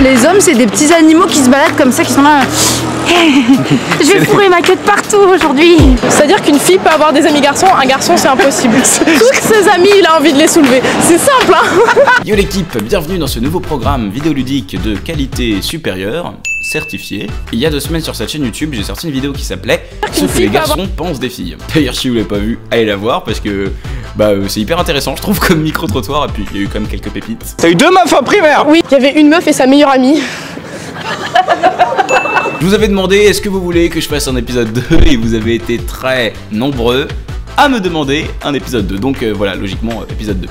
les hommes c'est des petits animaux qui se baladent comme ça, qui sont là. Je vais fourrer ma queue de partout aujourd'hui. C'est-à-dire qu'une fille peut avoir des amis garçons, un garçon c'est impossible. Toutes ses amies, il a envie de les soulever. C'est simple, hein. Yo l'équipe, bienvenue dans ce nouveau programme vidéoludique de qualité supérieure, certifié. Il y a 2 semaines sur cette chaîne YouTube, j'ai sorti une vidéo qui s'appelait Ce que les garçons pensent des filles. D'ailleurs, si vous l'avez pas vu, allez la voir parce que c'est hyper intéressant, je trouve, comme micro-trottoir. Et puis il y a eu quand même quelques pépites. T'as eu 2 meufs en primaire? Oui, il y avait une meuf et sa meilleure amie. Je vous avais demandé est-ce que vous voulez que je fasse un épisode 2 et vous avez été très nombreux à me demander un épisode 2. Donc voilà, logiquement, épisode 2.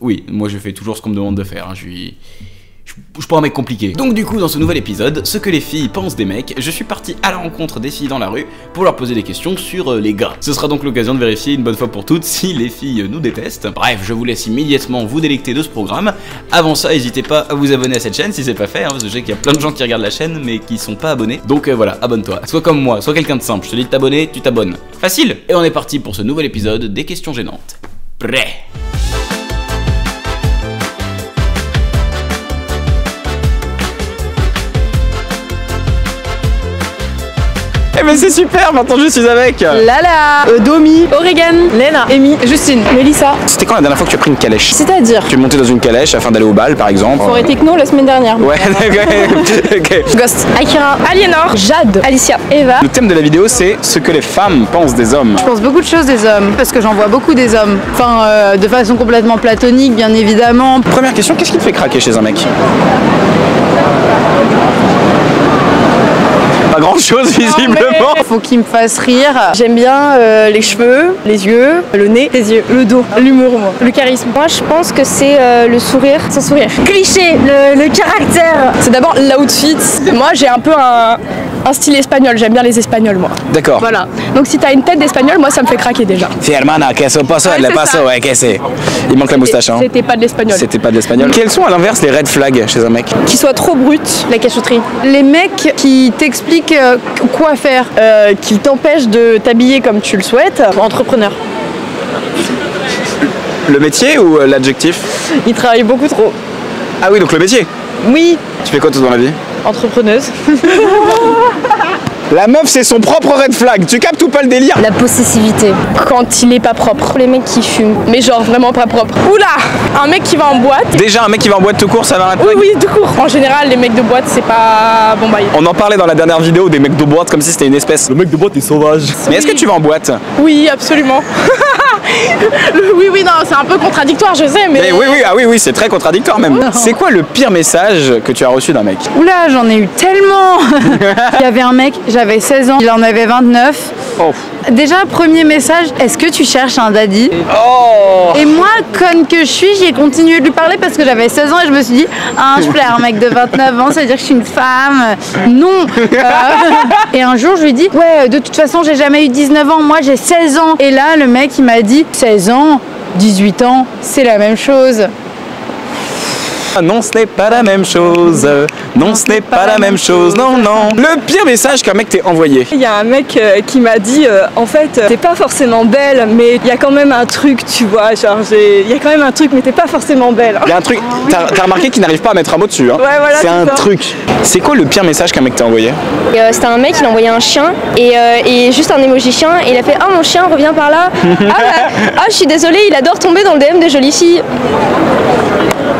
Oui, moi je fais toujours ce qu'on me demande de faire, hein. Je suis pas un mec compliqué. Donc du coup, dans ce nouvel épisode, ce que les filles pensent des mecs, je suis parti à la rencontre des filles dans la rue pour leur poser des questions sur les gars. Ce sera donc l'occasion de vérifier une bonne fois pour toutes si les filles nous détestent. Bref, je vous laisse immédiatement vous délecter de ce programme. Avant ça, n'hésitez pas à vous abonner à cette chaîne si c'est pas fait, hein, parce que je sais qu'il y a plein de gens qui regardent la chaîne mais qui sont pas abonnés. Donc voilà, abonne-toi. Sois comme moi, sois quelqu'un de simple. Je te dis de t'abonner, tu t'abonnes. Facile. Et on est parti pour ce nouvel épisode des questions gênantes. Prêt? Eh mais c'est super, maintenant je suis avec Lala, Domi, Oregan, Léna, Amy, Justine, Mélissa. C'était quand la dernière fois que tu as pris une calèche? C'est-à-dire Tu es monté dans une calèche afin d'aller au bal par exemple? Forêt Techno la semaine dernière. Ouais, ok. Ghost, Akira, Aliénor, Jade, Alicia, Eva. Le thème de la vidéo c'est ce que les femmes pensent des hommes. Je pense beaucoup de choses des hommes, parce que j'en vois beaucoup des hommes. Enfin, de façon complètement platonique, bien évidemment. Première question, qu'est-ce qui te fait craquer chez un mec? Pas grand chose visiblement. Faut qu'il me fasse rire. J'aime bien les cheveux, les yeux, le nez, les yeux, le dos, l'humour, moi, le charisme. Moi je pense que c'est le sourire. Son sourire. Cliché, le caractère. C'est d'abord l'outfit. Moi j'ai un peu un style espagnol, j'aime bien les espagnols moi. D'accord. Voilà. Donc si t'as une tête d'espagnol, moi ça me fait craquer déjà. Si hermana, queso paso, Ouais, le c'est paso, ça. ouais, qu'est-ce? Il manque la moustache hein. C'était pas de l'espagnol. C'était pas de l'espagnol. Quels sont à l'inverse les red flags chez un mec? Qui soit trop brut. La cachotterie. Les mecs qui t'expliquent quoi faire. Qui t'empêche de t'habiller comme tu le souhaites. Entrepreneur. Le métier ou l'adjectif? Il travaille beaucoup trop. Ah oui, donc le métier. Oui, Tu fais quoi toi dans la vie? entrepreneuse. La meuf c'est son propre red flag, tu captes ou pas le délire? La possessivité. Quand il est pas propre. Les mecs qui fument. Mais genre vraiment pas propre. Oula, un mec qui va en boîte. Déjà un mec qui va en boîte tout court ça va un red Oui, flag? oui, tout court. En général, les mecs de boîte, c'est pas bon bah. On en parlait dans la dernière vidéo des mecs de boîte comme si c'était une espèce. Le mec de boîte est sauvage. Mais est-ce que tu vas en boîte? Oui, absolument. Oui, non, c'est un peu contradictoire, je sais, mais. Eh oui, ah oui, c'est très contradictoire même. C'est quoi le pire message que tu as reçu d'un mec? Oula, j'en ai eu tellement. Il y avait un mec, j'avais 16 ans, il en avait 29. Oh. Déjà, premier message, est-ce que tu cherches un daddy? Oh. Et moi, conne que je suis, j'ai continué de lui parler parce que j'avais 16 ans et je me suis dit, ah, je plais à un mec de 29 ans, ça veut dire que je suis une femme. Non. Et un jour, je lui ai dit, ouais, de toute façon, j'ai jamais eu 19 ans, moi j'ai 16 ans. Et là, le mec, il m'a dit, 16 ans, 18 ans, c'est la même chose. Non, ce n'est pas la même chose. Non, ce n'est pas la même chose. Non, non. Le pire message qu'un mec t'ait envoyé. Il y a un mec qui m'a dit en fait t'es pas forcément belle mais il y a quand même un truc tu vois genre il y a quand même un truc mais t'es pas forcément belle. Il y a un truc, t'as remarqué qu'il n'arrive pas à mettre un mot dessus hein. Ouais, voilà, c'est un c'est ça. truc. C'est quoi le pire message qu'un mec t'a envoyé? C'était un mec, il a envoyé un chien et juste un emoji chien et il a fait ah mon chien revient par là. Je suis désolée, il adore tomber dans le DM des jolies filles.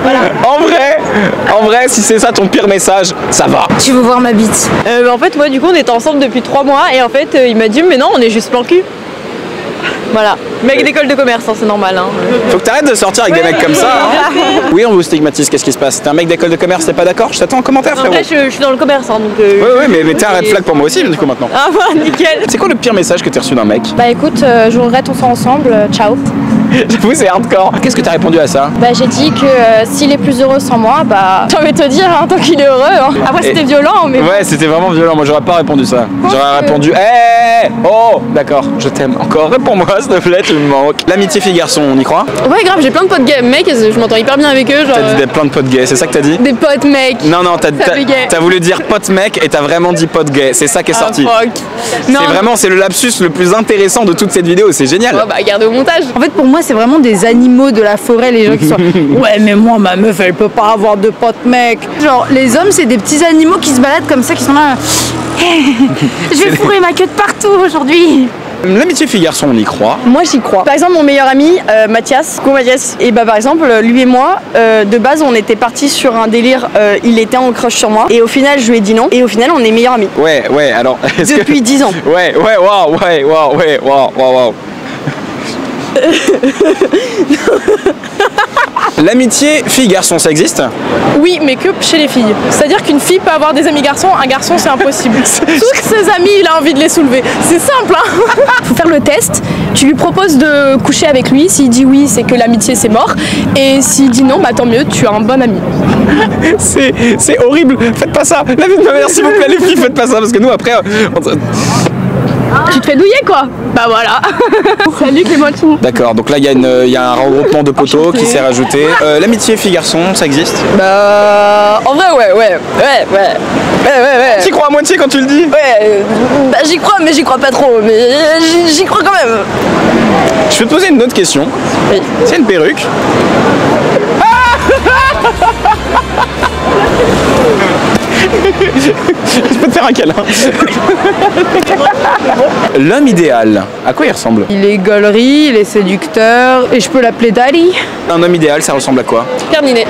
Voilà. En vrai, si c'est ça ton pire message, ça va. Tu veux voir ma bite? En fait moi du coup on était ensemble depuis 3 mois et en fait il m'a dit mais non on est juste plan cul. Voilà. Mec d'école de commerce, hein, c'est normal. Hein. Faut que t'arrêtes de sortir avec des mecs comme ça. Hein. Oui, on vous stigmatise, qu'est-ce qui se passe? T'es un mec d'école de commerce, t'es pas d'accord? Je t'attends en commentaire, En frérot. vrai, je suis dans le commerce, hein, donc. Ouais, mais t'es un red flag pour moi aussi, du coup, maintenant. Ah, bah, nickel. C'est quoi le pire message que t'as reçu d'un mec? Bah écoute, je regrette, on sort ensemble, ciao. J'avoue, c'est hardcore. Qu'est-ce que t'as répondu à ça? Bah j'ai dit que s'il est plus heureux sans moi, bah J'ai envie de te dire, hein, tant qu'il est heureux. Hein. Après, c'était violent, mais. Ouais, c'était vraiment violent. Moi, j'aurais pas répondu ça. J'aurais répondu, oh, d'accord, je t'aime encore. Réponds-moi, s'il te plaît, tu me manques. L'amitié fille-garçon, on y croit? Ouais, grave, j'ai plein de potes gays, mecs, je m'entends hyper bien avec eux. Genre, T'as dit plein de potes gays, c'est ça que t'as dit? des potes mecs. Non, fait gay. t'as voulu dire pote mec et t'as vraiment dit pote gay. C'est ça qui est sorti. Fuck. Non. C'est vraiment, c'est le lapsus le plus intéressant de toute cette vidéo. C'est génial. Ouais, bah, gardez au montage. En fait, pour moi, c'est vraiment des animaux de la forêt, les gens qui sont ouais, mais moi, ma meuf, elle peut pas avoir de pote mec. Genre, les hommes, c'est des petits animaux qui se baladent comme ça, qui sont là. Je vais fourrer ma queue de partout aujourd'hui. L'amitié fille-garçon, on y croit. Moi j'y crois. Par exemple mon meilleur ami Mathias, et bah par exemple lui et moi de base on était partis sur un délire, il était en crush sur moi et au final je lui ai dit non et au final on est meilleurs amis. Ouais, alors. Depuis 10 ans. Ouais, waouh. L'amitié fille-garçon, ça existe? Oui, mais que chez les filles. C'est-à-dire qu'une fille peut avoir des amis garçons, un garçon c'est impossible. Toutes ses amies, il a envie de les soulever. C'est simple, hein. Faut faire le test, tu lui proposes de coucher avec lui, s'il dit oui, c'est que l'amitié c'est mort, et s'il dit non, bah tant mieux, tu as un bon ami. C'est horrible, faites pas ça. La vie de ma mère, s'il vous plaît, les filles, faites pas ça, parce que nous après... Tu te fais douiller quoi. Bah voilà. Salut Clémentine. D'accord, donc là il y a un regroupement de poteaux qui s'est rajouté. L'amitié fille-garçon, ça existe? Bah en vrai ouais. T'y crois à moitié quand tu le dis? Ouais, bah j'y crois mais j'y crois pas trop, mais j'y crois quand même. Je vais te poser une autre question. Oui. C'est une perruque. Je peux te faire un câlin. L'homme idéal, à quoi il ressemble? Il est gaulerie, il est séducteur, et je peux l'appeler Daddy. Un homme idéal, ça ressemble à quoi? Pierre Ninet.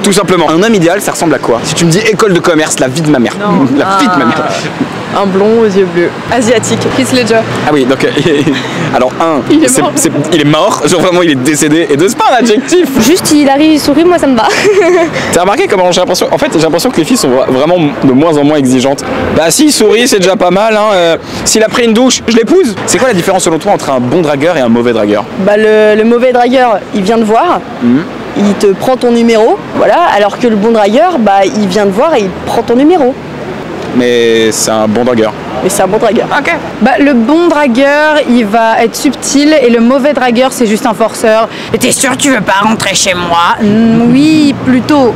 Tout simplement. Un homme idéal, ça ressemble à quoi? Si tu me dis école de commerce, la vie de ma mère. La vie de ma mère. Un blond aux yeux bleus, asiatique. Heath Ledger. Ah oui, donc alors Il est mort. il est mort, genre vraiment il est décédé, et deux, c'est pas un adjectif. Juste il arrive, il sourit, moi ça me va. T'as remarqué comment j'ai l'impression, en fait j'ai l'impression que les filles sont vraiment de moins en moins exigeantes. Bah s'il sourit c'est déjà pas mal, hein. S'il a pris une douche, je l'épouse. C'est quoi la différence selon toi entre un bon dragueur et un mauvais dragueur? Bah le mauvais dragueur, il vient te voir, il te prend ton numéro, voilà, alors que le bon dragueur, bah il vient te voir et il prend ton numéro. Mais c'est un bon dragueur. Mais c'est un bon dragueur. Ok. Bah, le bon dragueur, il va être subtil, et le mauvais dragueur, c'est juste un forceur. Et t'es sûr que tu veux pas rentrer chez moi? Oui, plutôt.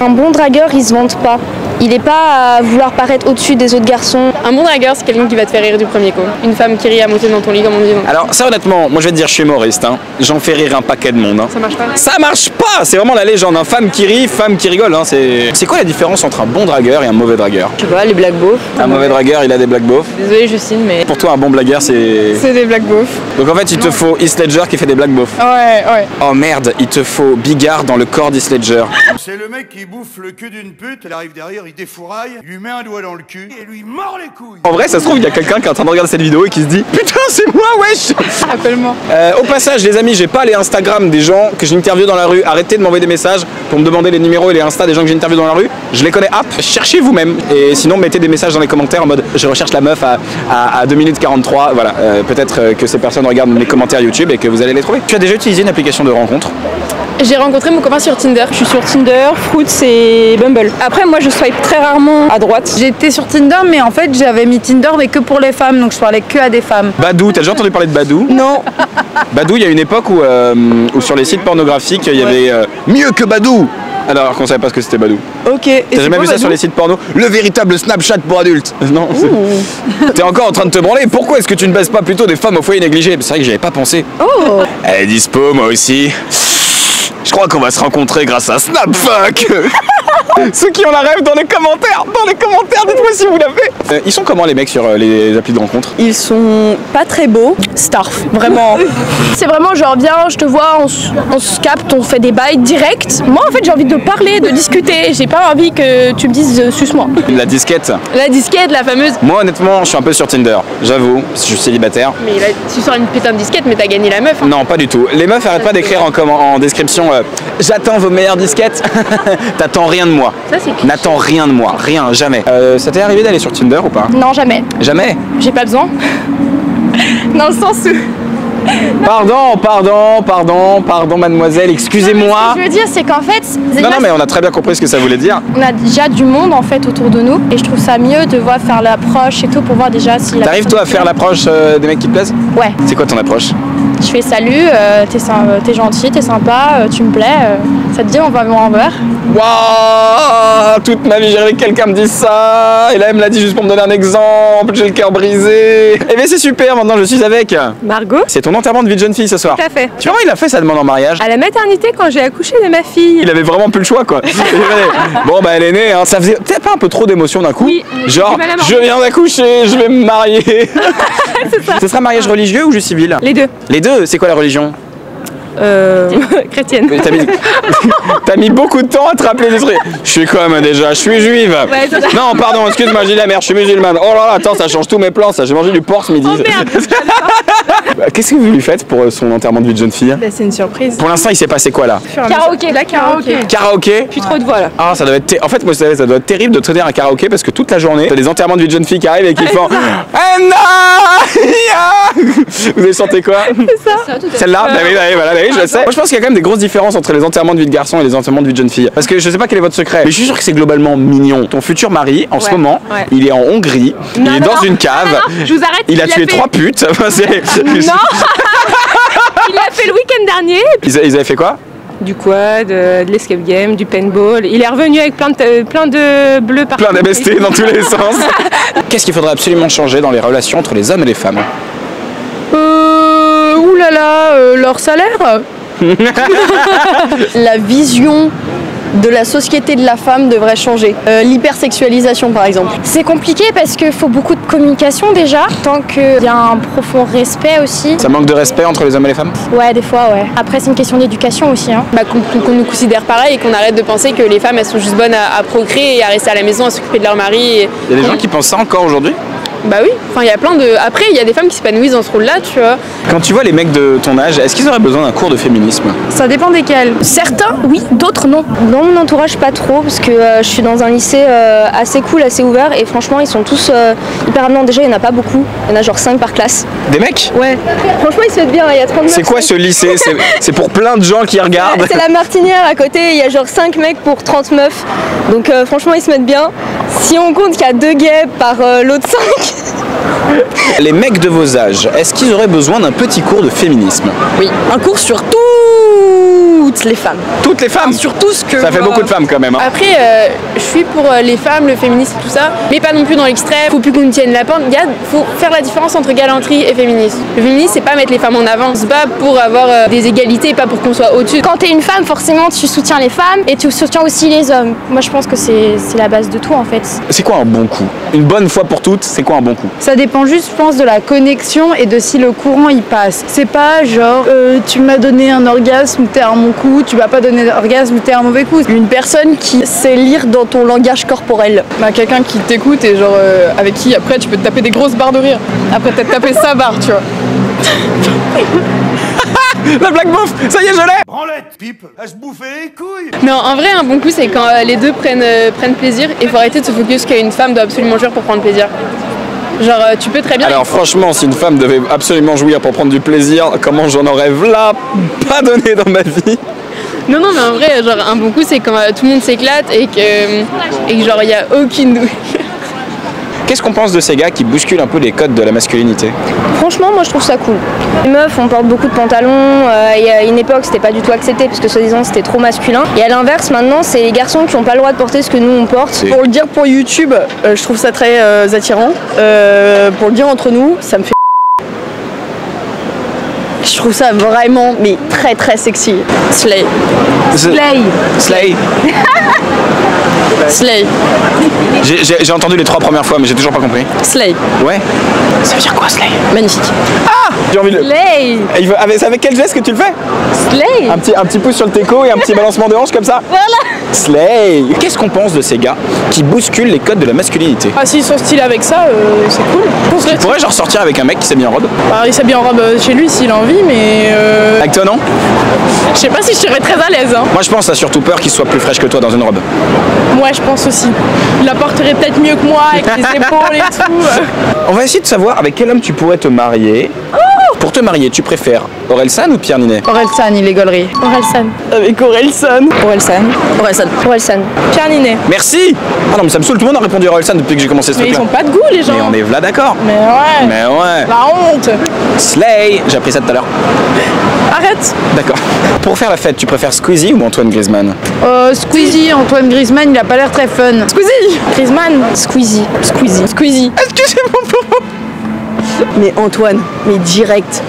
Un bon dragueur il se vante pas. Il est pas à vouloir paraître au-dessus des autres garçons. Un bon dragueur, c'est quelqu'un qui va te faire rire du premier coup. Une femme qui rit à monter dans ton lit comme on dit. Alors ça honnêtement, moi je vais te dire je suis humoriste, hein. J'en fais rire un paquet de monde, hein. Ça marche pas. Ça marche pas. C'est vraiment la légende, hein. Femme qui rit, femme qui rigole, hein. C'est quoi la différence entre un bon dragueur et un mauvais dragueur? Tu vois, les black beaufs. Un mauvais dragueur il a des black beaufs. Désolée Justine, mais Pour toi un bon blagueur c'est... c'est des black beaufs. Donc en fait il te faut Heath Ledger qui fait des black beaufs. Ouais. Oh merde, il te faut Bigard dans le corps d'Heath Ledger. C'est le mec qui bouffe le cul d'une pute, elle arrive derrière, il défouraille, il lui met un doigt dans le cul et lui mord les couilles. En vrai ça se trouve il y a quelqu'un qui est en train de regarder cette vidéo et qui se dit putain c'est moi wesh. Appelle-moi. Au passage les amis, j'ai pas les Instagram des gens que j'interviewe dans la rue. Arrêtez de m'envoyer des messages pour me demander les numéros et les Insta des gens que j'interviewe dans la rue. Je les connais, cherchez vous-même. Et sinon mettez des messages dans les commentaires en mode je recherche la meuf à 2 minutes 43. Voilà, peut-être que ces personnes regardent mes commentaires YouTube et que vous allez les trouver. Tu as déjà utilisé une application de rencontre? J'ai rencontré mon copain sur Tinder. Je suis sur Tinder, Fruits et Bumble. Après moi je swipe très rarement à droite. J'étais sur Tinder, mais en fait, j'avais mis Tinder, mais que pour les femmes, donc je parlais que à des femmes. Badou, t'as déjà entendu parler de Badou? Non. Badou, il y a une époque où sur les sites pornographiques, il y avait mieux que Badou. Alors qu'on savait pas ce que c'était Badou. Ok. T'as jamais vu ça sur les sites porno? Le véritable Snapchat pour adultes. Non. T'es encore en train de te branler. Pourquoi est-ce que tu ne baises pas plutôt des femmes au foyer négligées? C'est vrai que j'y avais pas pensé. Oh. Elle est dispo, moi aussi. Je crois qu'on va se rencontrer grâce à Snapfuck. Ceux qui ont la rêve dans les commentaires, dites-moi si vous l'avez. Ils sont comment les mecs sur les applis de rencontre? Ils sont pas très beaux. Starf, vraiment. C'est vraiment genre viens, je te vois, on se capte, on fait des bails direct. Moi en fait j'ai envie de parler, de discuter. J'ai pas envie que tu me dises suce-moi. La disquette. La disquette, la fameuse. Moi honnêtement, je suis un peu sur Tinder. J'avoue, je suis célibataire. Mais là, tu sors une putain de disquette, mais t'as gagné la meuf. Hein. Non, pas du tout. Les meufs arrêtent pas d'écrire en description j'attends vos meilleures disquettes. T'attends rien de moi. Ça c'est. N'attends rien de moi, rien, jamais. Ça t'est arrivé d'aller sur Tinder ou pas? Non jamais. Jamais? J'ai pas besoin. Dans le sens où. Pardon, mademoiselle, excusez-moi. Ce que je veux dire, c'est qu'en fait, Non, mais on a très bien compris ce que ça voulait dire. on a déjà du monde en fait autour de nous, et je trouve ça mieux de voir faire l'approche et tout pour voir déjà si. T'arrives toi à faire l'approche des mecs qui te plaisent? Ouais. C'est quoi ton approche? Je fais salut, t'es gentil, t'es sympa, tu me plais, ça te dit on va boire un verre. Waouh! Toute ma vie, j'ai rêvé que quelqu'un me dise ça. Et là, elle me l'a dit juste pour me donner un exemple. J'ai le cœur brisé. Eh bien, c'est super, maintenant je suis avec. Margot. C'est ton nom enterrement de vie de jeune fille ce soir. Tout à fait. Tu vois, il a fait sa demande en mariage. À la maternité quand j'ai accouché de ma fille. Il avait vraiment plus le choix quoi. Bon bah elle est née, hein. Ça faisait peut-être pas un peu trop d'émotion d'un coup. Oui, genre j'ai du mal à m'en je viens d'accoucher, je vais me marier. C'est ça. Ce sera mariage religieux ou juste civil? Les deux. Les deux, c'est quoi la religion? Chrétienne. Mais t'as mis beaucoup de temps à te rappeler des trucs. Je suis quoi moi déjà? Je suis juive. Ouais, c'est ça. Non pardon, excuse-moi, j'ai dit la merde, je suis musulmane. Oh là là, attends, ça change tous mes plans, ça. J'ai mangé du porc ce midi. Oh merde. Qu'est-ce que vous lui faites pour son enterrement de vie de jeune fille? Bah, c'est une surprise. Pour l'instant, il s'est passé quoi là? Karaoké. La karaoké. Karaoké? Plus trop de voix là. Ah, ça doit être. En fait, moi, ça doit être terrible de tenir un karaoké parce que toute la journée, t'as des enterrements de vie de jeune fille qui arrivent et qui font. Vous avez chanté quoi? C'est ça. Celle-là? Bah oui, voilà, bah oui, je le sais. Moi, je pense qu'il y a quand même des grosses différences entre les enterrements de vie de garçon et les enterrements de vie de jeune fille. Parce que je sais pas quel est votre secret, mais je suis sûr que c'est globalement mignon. Ton futur mari, en ce moment, il est en Hongrie, il est dans une cave. Je vous arrête. Il a tué 3 putes. Enfin, Non. Il l'a fait le week-end dernier. Ils avaient fait quoi? Du quad, de l'escape game, du paintball. Il est revenu avec plein de bleus partout. Plein d'ABST dans tous les sens. Qu'est-ce qu'il faudrait absolument changer dans les relations entre les hommes et les femmes? Oulala, leur salaire. La vision de la société de la femme devrait changer. L'hypersexualisation par exemple. C'est compliqué parce qu'il faut beaucoup de communication déjà, tant qu'il y a un profond respect aussi. Ça manque de respect entre les hommes et les femmes? Ouais, des fois, ouais. Après, c'est une question d'éducation aussi. Hein. Bah, qu'on nous considère pareil et qu'on arrête de penser que les femmes elles sont juste bonnes à procréer et à rester à la maison, à s'occuper de leur mari. Il y a des gens qui pensent ça encore aujourd'hui? Bah oui, enfin il y a plein de. Après, il y a des femmes qui s'épanouissent dans ce rôle-là, tu vois. Quand tu vois les mecs de ton âge, est-ce qu'ils auraient besoin d'un cours de féminisme? Ça dépend desquels. Certains, oui, d'autres non. Dans mon entourage, pas trop, parce que je suis dans un lycée assez cool, assez ouvert, et franchement, ils sont tous hyper avenants. Déjà, il n'y en a pas beaucoup, il y en a genre 5 par classe. Des mecs? Ouais. Franchement, ils se mettent bien, il y a 39. C'est quoi ce lycée? C'est pour plein de gens qui regardent. C'est la Martinière à côté, il y a genre 5 mecs pour 30 meufs. Donc franchement, ils se mettent bien. Si on compte qu'il y a 2 gays par l'autre 5. Les mecs de vos âges, est-ce qu'ils auraient besoin d'un petit cours de féminisme? Oui, un cours sur toutes les femmes. Toutes les femmes? Sur tout ce que... Ça fait beaucoup de femmes quand même. Hein. Après, je suis pour les femmes, le féminisme, tout ça, mais pas non plus dans l'extrême. Faut plus qu'on nous tienne la pente. Faut faire la différence entre galanterie et féminisme. Le féminisme, c'est pas mettre les femmes en avant. On se bat pour avoir des égalités, pas pour qu'on soit au-dessus. Quand t'es une femme, forcément, tu soutiens les femmes et tu soutiens aussi les hommes. Moi, je pense que c'est la base de tout, en fait. C'est quoi un bon coup? Une bonne fois pour toutes, c'est quoi un bon coup? Ça dépend juste, je pense, de la connexion et de si le courant il passe. C'est pas genre tu m'as donné un orgasme, t'es un bon coup, tu m'as pas donné d'orgasme, t'es un mauvais coup. Une personne qui sait lire dans ton langage corporel. Bah, quelqu'un qui t'écoute et genre avec qui après tu peux te taper des grosses barres de rire. Après t'as tapé sa barre, tu vois. La blague bouffe, ça y est, je l'ai! Branlette, pipe, à se bouffer les couilles. Non, en vrai, un bon coup, c'est quand les deux prennent plaisir et faut arrêter de se focus qu'une femme doit absolument jouir pour prendre plaisir. Genre, tu peux très bien. Alors franchement, si une femme devait absolument jouir pour prendre du plaisir, comment j'en aurais là pas donné dans ma vie? Non, mais en vrai, genre, un bon coup, c'est quand tout le monde s'éclate et que genre, il y a aucune douille. Qu'est-ce qu'on pense de ces gars qui bousculent un peu les codes de la masculinité? Franchement, moi je trouve ça cool. Les meufs, on porte beaucoup de pantalons. Il y a une époque, c'était pas du tout accepté parce que soi-disant c'était trop masculin. Et à l'inverse, maintenant, c'est les garçons qui ont pas le droit de porter ce que nous on porte. Pour le dire pour YouTube, je trouve ça très attirant. Pour le dire entre nous, ça me fait. Je trouve ça vraiment, mais très très sexy. Slay. Slay. Slay. Slay. J'ai entendu les 3 premières fois, mais j'ai toujours pas compris. Slay. Ouais. Ça veut dire quoi, slay? Magnifique. Ah! J'ai envie de. Slay. C'est avec quel geste que tu le fais? Slay. Un petit pouce sur le teco et un petit balancement de hanche comme ça? Voilà. Slay. Qu'est-ce qu'on pense de ces gars qui bousculent les codes de la masculinité? Ah, s'ils sont stylés avec ça, c'est cool. Tu pourrais genre sortir avec un mec qui s'habille en robe? Bah, il s'habille en robe chez lui s'il a envie, mais. Avec toi, non? Je sais pas si je serais très à l'aise. Hein. Moi, je pense que t'as surtout peur qu'il soit plus fraîche que toi dans une robe. Moi, je pense aussi. Il la porterait peut-être mieux que moi, avec les épaules et tout. On va essayer de savoir avec quel homme tu pourrais te marier. Pour te marier, tu préfères Orelsan ou Pierre Ninet? Orelsan, il est gaulerie. Orelsan. Avec Orelsan. Orelsan. Orelsan. Pierre Ninet. Merci. Ah non, mais ça me saoule, tout le monde a répondu Orelsan depuis que j'ai commencé ce Mais ils truc-là. ont pas de goût, les gens. Mais on est là d'accord. Mais ouais. Mais ouais. La honte. Slay. J'ai appris ça tout à l'heure. Arrête. D'accord. Pour faire la fête, tu préfères Squeezie ou Antoine Griezmann? Squeezie, Antoine Griezmann, il a pas l'air très fun. Squeezie. Griezmann. Squeezie. Squeezie. Excusez-moi. Mais Antoine, mais direct.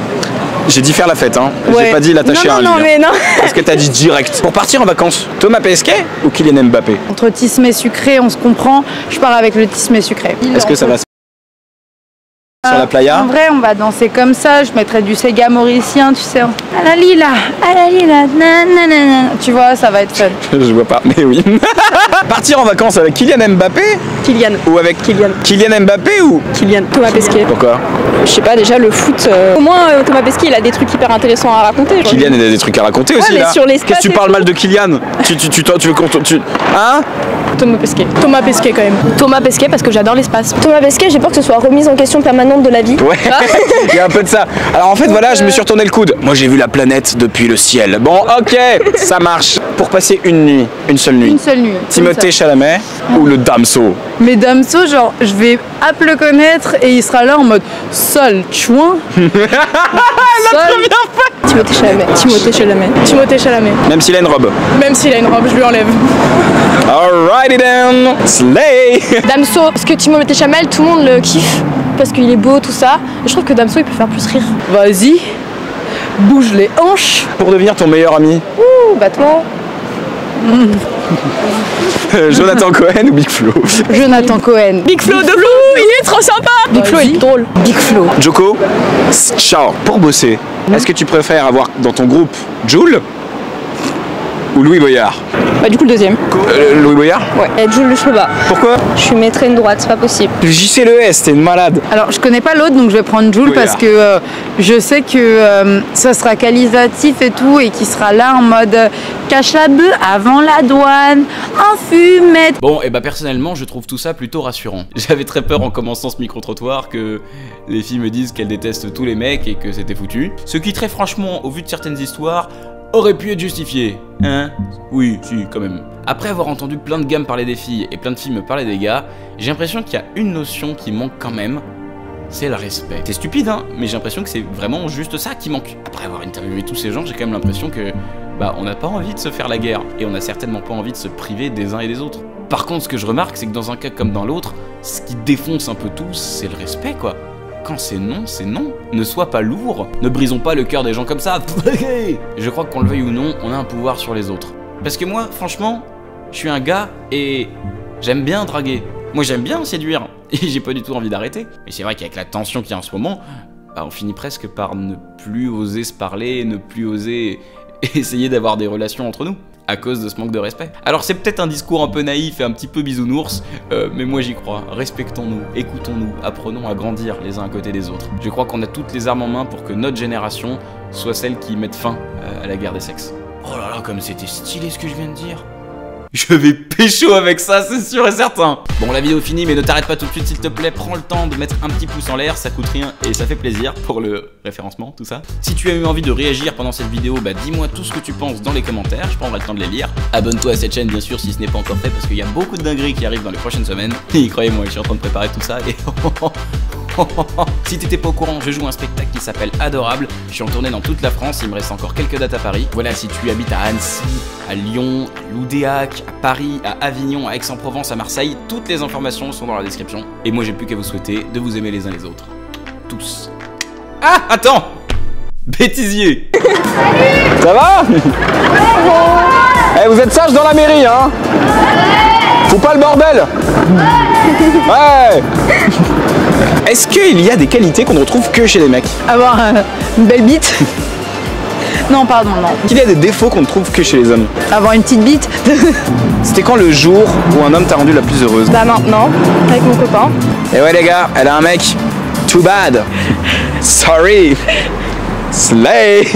J'ai dit faire la fête, hein. Ouais. J'ai pas dit l'attacher à un lit. Non, hein. mais non. Parce que t'as dit direct. Pour partir en vacances, Thomas Pesquet ou Kylian Mbappé? Entre Tismé sucré, on se comprend. Je pars avec le Tismé sucré. Est-ce que ça va se sur la playa? En vrai, on va danser comme ça. Je mettrai du Sega mauricien, tu sais. À la lila, nanana. Tu vois, ça va être fun. Je vois pas, mais oui. Partir en vacances avec Kylian Mbappé Kylian. ou avec Kylian Mbappé ou Kylian. Thomas Pesquet. Pourquoi? Je sais pas, déjà le foot. Au moins, Thomas Pesquet, il a des trucs hyper intéressants à raconter. genre. Kylian, il a des trucs à raconter aussi mais là. sur l'espace Qu'est-ce que tu et parles tout. mal de Kylian? Tu veux qu'on hein? Thomas Pesquet. Thomas Pesquet quand même. Thomas Pesquet parce que j'adore l'espace. Thomas Pesquet, j'ai peur que ce soit remise en question permanente de la vie. Ouais, il y a un peu de ça. Alors en fait, voilà, je me suis retourné le coude. Moi, j'ai vu la planète depuis le ciel. Bon, ok, ça marche. Pour passer une nuit, une seule nuit. Une seule nuit. Timothée Chalamet ou le Damso? Mais Damso, genre, je vais le connaître et il sera là en mode sol chouin. Timothée Chalamet. Timothée Chalamet. Timothée Chalamet. Même s'il a une robe. Même s'il a une robe, je lui enlève. Alrighty then, slay. Damso, parce que Timothée Chalamet, tout le monde le kiffe. Parce qu'il est beau, tout ça. Et je trouve que Damso, il peut faire plus rire. Vas-y, bouge les hanches. Pour devenir ton meilleur ami, Ouh, bah toi. Jonathan Cohen ou Big Flo? Jonathan Cohen. Big Flo de Flo, il est trop sympa. Big Flo, il est drôle. Big Flo. Joko, ciao. Pour bosser, est-ce que tu préfères avoir dans ton groupe Jul ou Louis Boyard? Bah, du coup, le deuxième. Louis Boyard? Ouais. Et Jules, je peux pas. Pourquoi? Je suis maîtresse droite, c'est pas possible. JCLES, t'es une malade. Alors, je connais pas l'autre, donc je vais prendre Jules Oui, parce que je sais que ça sera qualitatif et tout, et qu'il sera là en mode cache la bœuf avant la douane, en fumette. Bon, et bah personnellement, je trouve tout ça plutôt rassurant. J'avais très peur en commençant ce micro-trottoir que les filles me disent qu'elles détestent tous les mecs et que c'était foutu. Ce qui, très franchement, au vu de certaines histoires, aurait pu être justifié. Hein? Oui, si, quand même. Après avoir entendu plein de gars me parler des filles et plein de filles me parler des gars, j'ai l'impression qu'il y a une notion qui manque quand même, c'est le respect. C'est stupide, hein, mais j'ai l'impression que c'est vraiment juste ça qui manque. Après avoir interviewé tous ces gens, j'ai quand même l'impression que, bah, on n'a pas envie de se faire la guerre, et on n'a certainement pas envie de se priver des uns et des autres. Par contre, ce que je remarque, c'est que dans un cas comme dans l'autre, ce qui défonce un peu tout, c'est le respect, quoi. Quand c'est non, c'est non. Ne sois pas lourd. Ne brisons pas le cœur des gens comme ça. Je crois que qu'on le veuille ou non, on a un pouvoir sur les autres. Parce que moi, franchement, je suis un gars et j'aime bien draguer. Moi, j'aime bien séduire. Et j'ai pas du tout envie d'arrêter. Mais c'est vrai qu'avec la tension qu'il y a en ce moment, bah, on finit presque par ne plus oser se parler, ne plus oser essayer d'avoir des relations entre nous. À cause de ce manque de respect. Alors c'est peut-être un discours un peu naïf et un petit peu bisounours, mais moi j'y crois. Respectons-nous, écoutons-nous, apprenons à grandir les uns à côté des autres. Je crois qu'on a toutes les armes en main pour que notre génération soit celle qui mette fin à la guerre des sexes. Oh là là, comme c'était stylé ce que je viens de dire. Je vais pécho avec ça, c'est sûr et certain. Bon, la vidéo est finie, mais ne t'arrête pas tout de suite, s'il te plaît. Prends le temps de mettre un petit pouce en l'air, ça coûte rien et ça fait plaisir pour le référencement, tout ça. Si tu as eu envie de réagir pendant cette vidéo, bah dis-moi tout ce que tu penses dans les commentaires, je prendrai le temps de les lire. Abonne-toi à cette chaîne, bien sûr, si ce n'est pas encore fait, parce qu'il y a beaucoup de dingueries qui arrivent dans les prochaines semaines. Et croyez-moi, je suis en train de préparer tout ça et... Si t'étais pas au courant, je joue un spectacle qui s'appelle Adorable. Je suis en tournée dans toute la France, il me reste encore quelques dates à Paris. Voilà, si tu habites à Annecy, à Lyon, à Loudéac, à Paris, à Avignon, à Aix-en-Provence, à Marseille, toutes les informations sont dans la description. Et moi j'ai plus qu'à vous souhaiter de vous aimer les uns les autres. Tous. Ah, attends! Bêtisier! Ça va? Eh, vous êtes sages dans la mairie, hein? Faut pas le bordel! Ouais! Est-ce qu'il y a des qualités qu'on ne retrouve que chez les mecs? Avoir une belle bite. Non, pardon, non. Qu'il y a des défauts qu'on ne trouve que chez les hommes? Avoir une petite bite. C'était quand le jour où un homme t'a rendu la plus heureuse? Bah maintenant, avec mon copain. Et ouais les gars, elle a un mec. Too bad. Sorry. Slay.